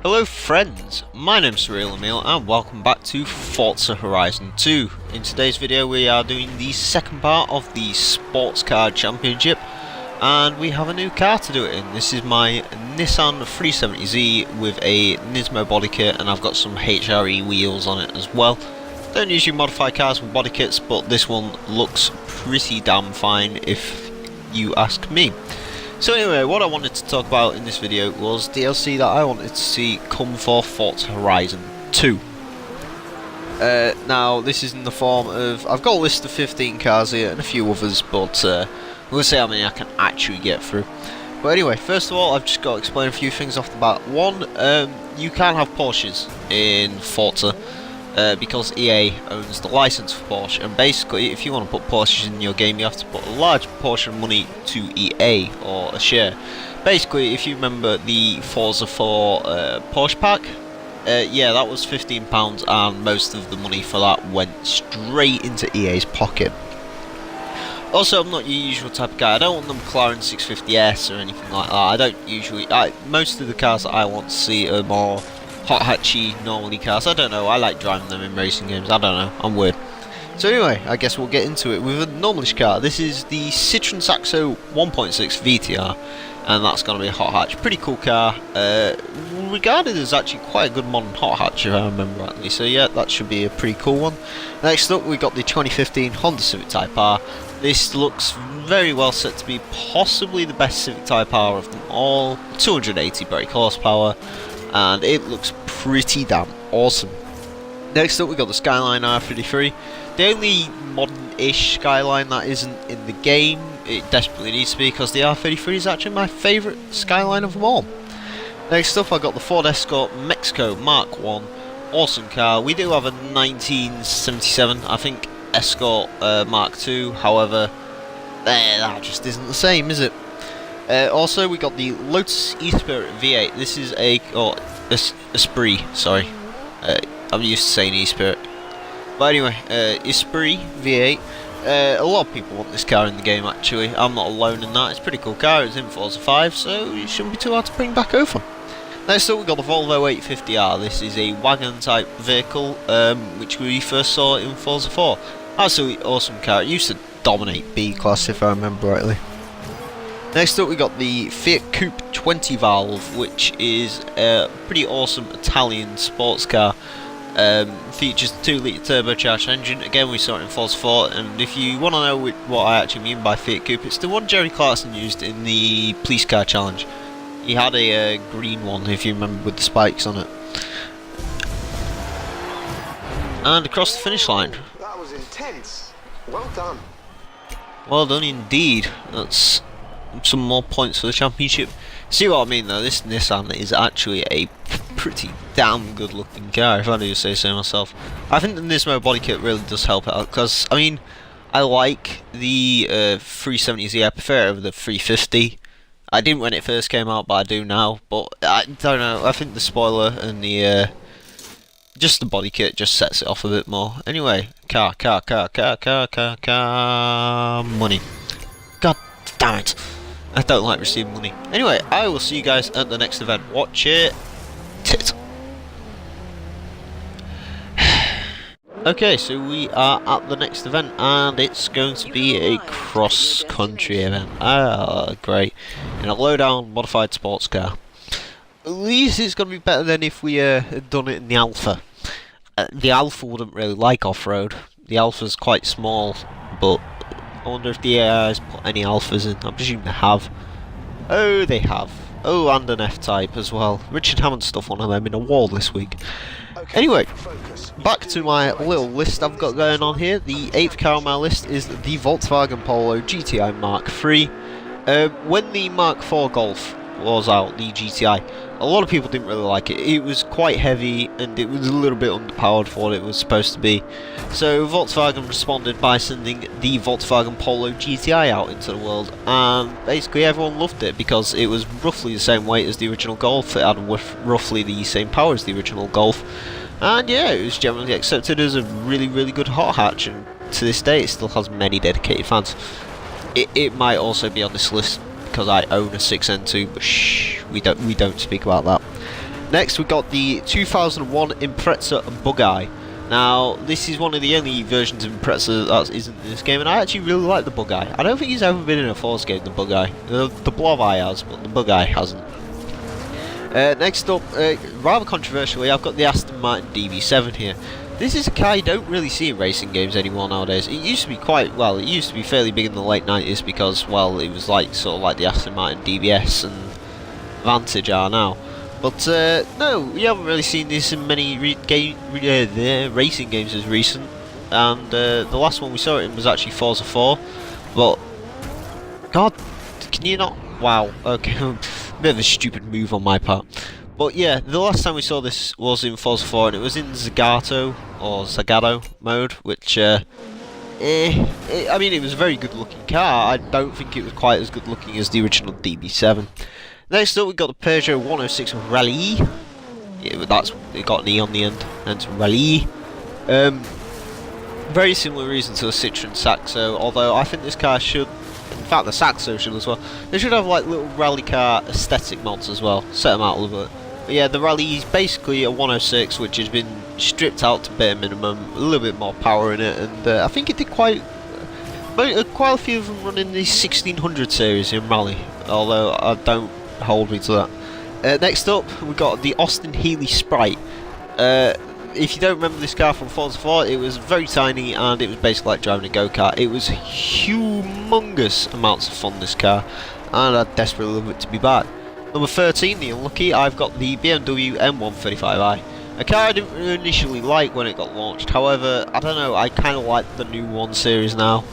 Hello friends, my name's Surreal Emil and welcome back to Forza Horizon 2. In today's video we are doing the second part of the Sports Car Championship and we have a new car to do it in. This is my Nissan 370Z with a Nismo body kit and I've got some HRE wheels on it as well. Don't usually modify cars with body kits, but this one looks pretty damn fine if you ask me. So anyway, what I wanted to talk about in this video was DLC that I wanted to see come for Forza Horizon 2. Now, this is in the form of, I've got a list of 15 cars here and a few others, but we'll see how many I can actually get through. But anyway, first of all, I've just got to explain a few things off the bat. One, you can't have Porsches in Forza. Because EA owns the license for Porsche, and basically if you want to put Porsches in your game you have to put a large proportion of money to EA or a share. Basically, if you remember the Forza 4 Porsche pack, yeah, that was £15 and most of the money for that went straight into EA's pocket. Also, I'm not your usual type of guy. I don't want the McLaren 650S or anything like that. I don't usually, most of the cars that I want to see are more hot hatchy normally cars. I don't know, I like driving them in racing games. I don't know, I'm weird. So anyway, I guess we'll get into it with a normalish car. This is the Citroen Saxo 1.6 VTR and that's going to be a hot hatch. Pretty cool car, regarded as actually quite a good modern hot hatch if I remember rightly, so yeah, that should be a pretty cool one. Next up we got the 2015 Honda Civic Type R. This looks very well set to be possibly the best Civic Type R of them all. 280 brake horsepower and it looks pretty damn awesome. Next up we got the Skyline R33, the only modern-ish Skyline that isn't in the game. It desperately needs to be because the R33 is actually my favourite Skyline of them all. Next up I got the Ford Escort Mexico Mark 1, awesome car. We do have a 1977 I think Escort Mark 2, however that just isn't the same, is it? Also, we got the Lotus Esprit V8. This is a Esprit. Sorry, I'm used to saying Esprit. But anyway, Esprit V8. A lot of people want this car in the game. Actually, I'm not alone in that. It's a pretty cool car. It's in Forza 5, so it shouldn't be too hard to bring back over. Next up, we got the Volvo 850R. This is a wagon type vehicle, which we first saw in Forza 4. Absolutely awesome car. It used to dominate B class, if I remember rightly. Next up we got the Fiat Coupe 20 valve, which is a pretty awesome Italian sports car. Features a 2 litre turbocharged engine. Again, we saw it in Forza 4, and if you want to know what I actually mean by Fiat Coupe, it's the one Jerry Clarkson used in the police car challenge. He had a green one, if you remember, with the spikes on it. And across the finish line. That was intense. Well done. Well done indeed. That's some more points for the championship. See what I mean though, this Nissan is actually a pretty damn good looking car, if I do say so myself. I think the Nismo body kit really does help it out, because I mean, I like the 370Z, I prefer it over the 350. I didn't when it first came out, but I do now. But I don't know, I think the spoiler and the just the body kit just sets it off a bit more. Anyway, car, money. God damn it. I don't like receiving money. Anyway, I will see you guys at the next event. Watch it. Tit. Okay, so we are at the next event and it's going to be a cross-country event. Ah, great. In a low-down modified sports car. At least it's going to be better than if we had done it in the Alpha. The Alpha wouldn't really like off-road. The Alpha's quite small, but I wonder if the AI has put any Alphas in. I presume they have. Oh, they have. Oh, and an F-Type as well. Richard Hammond stuff one of them in a wall this week. Anyway, back to my little list I've got going on here. The 8th car on my list is the Volkswagen Polo GTI Mark III. When the Mark IV Golf was out, the GTI, a lot of people didn't really like it. It was quite heavy and it was a little bit underpowered for what it was supposed to be. So Volkswagen responded by sending the Volkswagen Polo GTI out into the world, and basically everyone loved it because it was roughly the same weight as the original Golf. It had roughly the same power as the original Golf, and yeah, it was generally accepted as a really good hot hatch, and to this day it still has many dedicated fans. It might also be on this list because I own a 6N2, but shh, we don't speak about that. Next we got the 2001 Impreza Bug-Eye. Now, this is one of the only versions of Impreza that isn't in this game, and I actually really like the Bug-Eye. I don't think he's ever been in a Forza game, the Bug-Eye. The Blob-Eye has, but the Bug-Eye hasn't. Next up, rather controversially, I've got the Aston Martin DB7 here. This is a car you don't really see in racing games anymore nowadays. It used to be it used to be fairly big in the late 90s because, well, it was like sort of like the Aston Martin DBS and Vantage are now. But no, we haven't really seen this in many racing games as recent. And the last one we saw it in was actually Forza 4. But, God, can you not? Wow, okay, bit of a stupid move on my part. But yeah, the last time we saw this was in Forza 4, and it was in Zagato mode, which, I mean, it was a very good looking car. I don't think it was quite as good looking as the original DB7. Next up, we got the Peugeot 106 Rally. Yeah, it got an E on the end, hence Rally. Very similar reason to the Citroen Saxo, although I think this car should, in fact the Saxo should as well, they should have like little rally car aesthetic mods as well, set them out a little bit. But yeah, the Rally is basically a 106 which has been stripped out to bare minimum, a little bit more power in it, and I think it did quite a few of them running the 1600 series in Rally, although I don't hold me to that. Next up, we got the Austin Healey Sprite. If you don't remember this car from Forza 4, it was very tiny and it was basically like driving a go-kart. It was humongous amounts of fun, this car, and I desperately love it to be back. Number 13, the unlucky, I've got the BMW M135i. A car I didn't initially like when it got launched, however, I don't know, I kind of like the new 1 series now.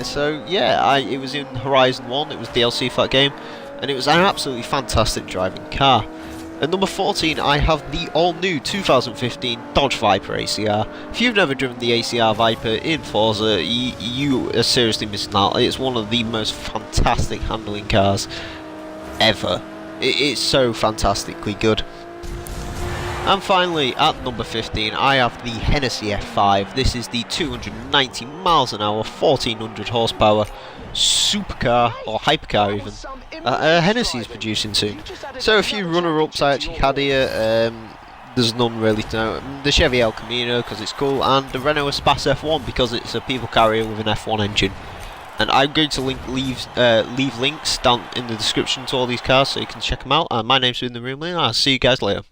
So yeah, it was in Horizon 1, it was DLC for that game, and it was an absolutely fantastic driving car. At number 14, I have the all-new 2015 Dodge Viper ACR. If you've never driven the ACR Viper in Forza, you are seriously missing out. It's one of the most fantastic handling cars ever. It's so fantastically good. And finally, at number 15, I have the Hennessy F5. This is the 290 miles an hour, 1400 horsepower supercar, or hypercar even, Hennessy is producing soon. So a few runner-ups I actually had here, there's none really to know. The Chevy El Camino because it's cool, and the Renault Espace F1 because it's a people carrier with an F1 engine. And I'm going to leave links down in the description to all these cars so you can check them out. And my name's been the Room, and I'll see you guys later.